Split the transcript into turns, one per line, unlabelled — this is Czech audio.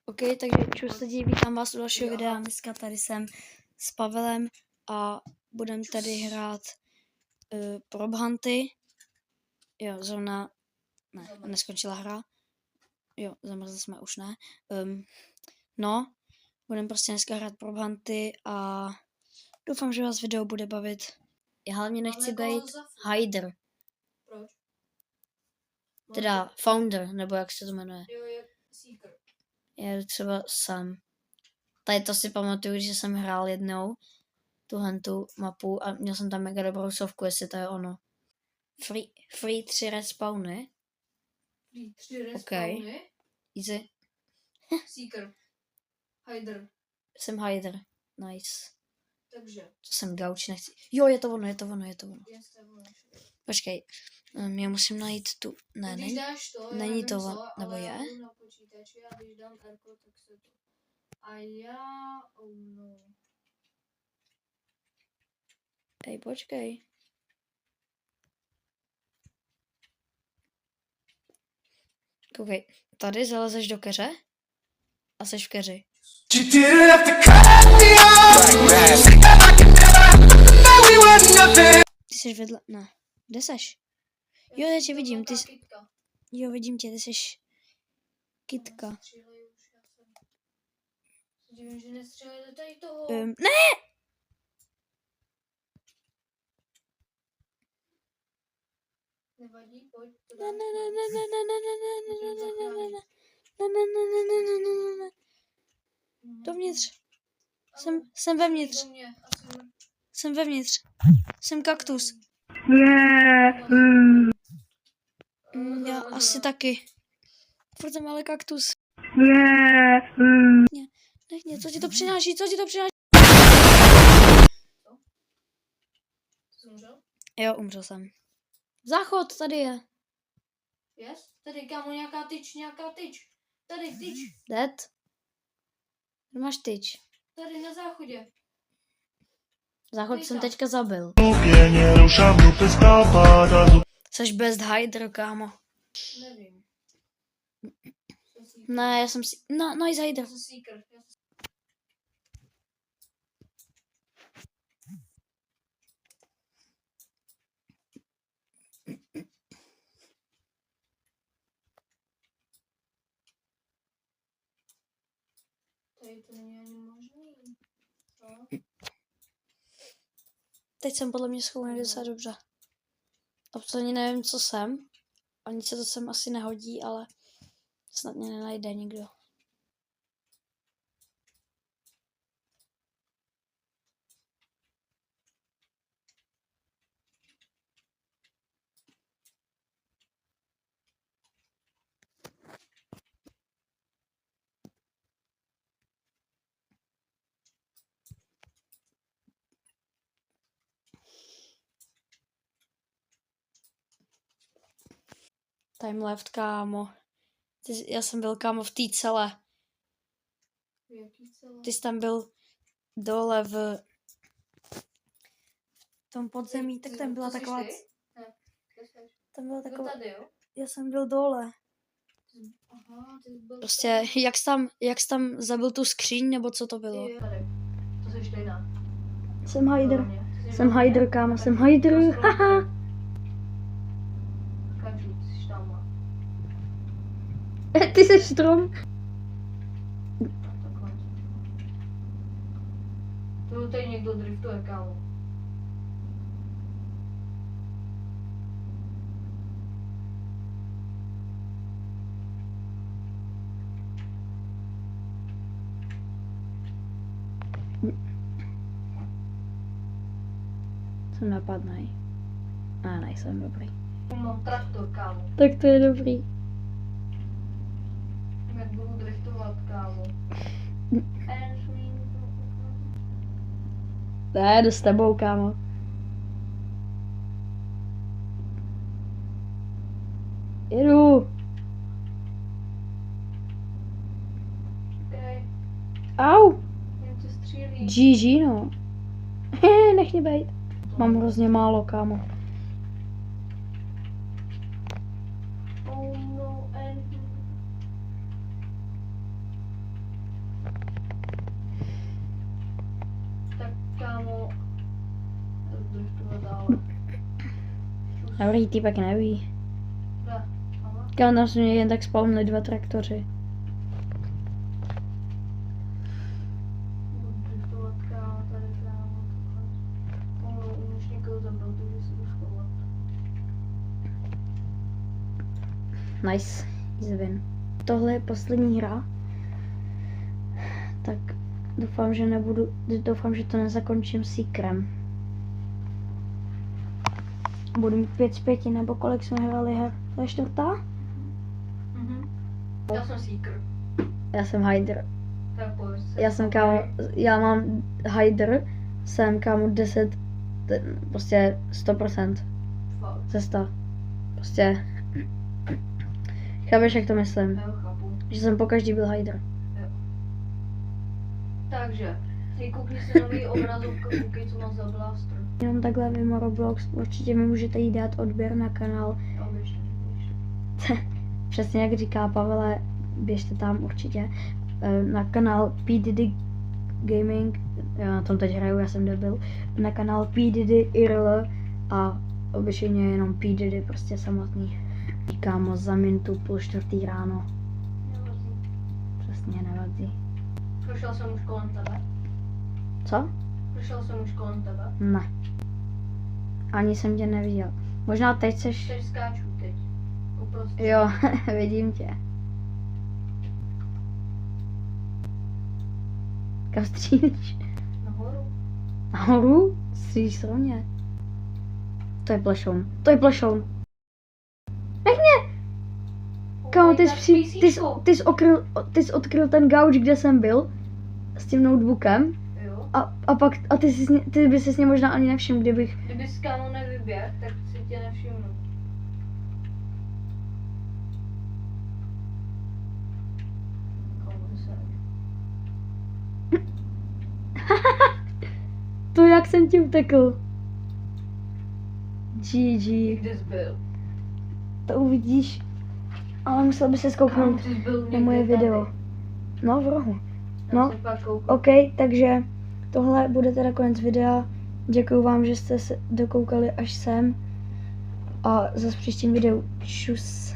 OK, takže čus lidi, vítám vás u dalšího videa. Dneska tady jsem s Pavelem a budeme tady hrát Prop Hunty. Jo, zrovna, ne, neskončila hra. Jo, zamrzli jsme, už ne. No, budeme prostě dneska hrát Prop Hunty a doufám, že vás video bude bavit. Já hlavně nechci být hider.
Proč?
Teda founder, nebo jak se to jmenuje.
Jo, je seeker.
Já jdu třeba sám. Tady to si pamatuju, že jsem hrál jednou tu mapu a měl jsem tam mega dobrou sovku, jestli to je ono. Free 3 respawny.
Free 3 respawny.
Easy.
Seeker. Hider.
Jsem hider. Nice.
Takže.
To jsem gauč, nechci. Jo, je to ono. Počkej. Já musím najít tu. Ne,
když dáš to,
není to,
co,
nebo
ale
je?
já jdu na počítači a když dám Rko, tak se to. A já, no.
Hej, počkej. Koukej, tady zalezeš do keře a seš v keři. Ty seš vedle, ne, kde seš? Jo, já tě vidím, ty jsi... Jo, vidím tě, ty seš kytka.
Divím, že nestřelili do tady toho.
Ne!
Nevadí, pojď.
Dovnitř. Jsem vevnitř. Jsem vevnitř. Jsem kaktus. Já asi taky. Furt jsem ale kaktus. Nech, co ti to přináší? Jo, umřel jsem. Záchod, tady je.
Yes? Tady, kámo, nějaká tyč. Tady, tyč.
Dead? Kde máš tyč?
Tady na záchodě.
Záchod jsem teďka zabil. Jseš best hider, kámo.
Nevím.
Ne, já jsem si... No, nice hider.
Seeker. Tady to není ani možný. Co?
Teď jsem podle mě schovaný docela dobře. Absolutně nevím, co jsem. Ani se to sem asi nehodí, ale snad mě nenajde nikdo. Time left, kámo. Já jsem byl, kámo, v té celé.
Jaký celé?
Ty jsi tam byl dole v tom podzemí, tak tam byla taková... Tam byla taková...
Tady, jo?
Já jsem byl dole.
Aha, ty byl
Prostě, jak jsi tam zabil tu skříň, nebo co to bylo?
tady. To seš tady na.
Jsem hider. Jsem hider, kámo, jsem hider. Haha.
Kaču, ty jsi tam.
Ty jsi strom.
Takhle. Tu tady někdo driftuje, kámo.
Jsem napadnej. Nejsem dobrý.
Mám traktor, kámo.
Tak to je dobrý.
Jak budu driftovat, kámo.
Ne, jdu s tebou, kámo. Jedu.
Okay.
Au.
Jak tě střílí.
GG, no. Nech mě bejt. Mám hrozně málo, kámo.
Oh no,
Dobrý, týpek neví.
Kde? Aha.
Kam tam se mě jen tak spavnili 2 traktoři.
Driftovatka, tady kráva, takhle. Už někoho zabral, takže si jdu schovat.
Nice, easy win. Tohle je poslední hra. Tak doufám, že to nezakončím seekrem. Budu mít 5 z 5, nebo kolik jsme hráli her? To je 4.
Já jsem Seeker.
Já jsem Hyder.
Tak pojď.
Já mám Hyder, jsem kámo 10, prostě 100%.
Fakt.
Ze 100. Prostě. Chápeš, jak to myslím?
Já chápu.
Že jsem pokaždý byl Hyder.
Takže, ty koukni si nový obrazovka, koukej, co mám za blaster.
Jenom takhle mimo Roblox, určitě mi můžete jí dát odběr na kanál.
Já běžte.
Přesně jak říká Pavele, běžte tam určitě. Na kanál P. Diddy Gaming, já na tom teď hraju, já jsem debil. Na kanál P. Diddy IRL a obyčejně jenom P. Diddy prostě samotný. Kámo, za minutu 3:30 ráno.
Nevadí.
Přesně, nevadí.
Prošel jsem už kolem tebe.
Co?
Prošel jsem už kolem tebe.
Ne. Ani jsem tě neviděl. Možná teď seš...
Teď skáču, teď. Uprostřed.
Jo, vidím tě. Kam střílíš?
Nahoru.
Nahoru? Střílíš srovně. To je plešoun. To je plešoun. Nech mě! Kámo, ty jsi odkryl ten gauč, kde jsem byl. S tím notebookem.
Jo.
A pak ty by si s ním možná ani nevšiml, kdybych...
Kdyby jsi kámo nevyběh, tak si tě nevšimnu. Kámo, se.
To jak jsem ti utekl. GG.
Kde jsi byl?
To uvidíš. Ale musel by se zkouknout
Kámo, ty jsi byl
na
někde
moje
tady.
video. No, v rohu.
Já
No,
se pak koukám.
OK, takže tohle bude teda konec videa. Děkuju vám, že jste se dokoukali až sem. A zase v příštím videu. Čus.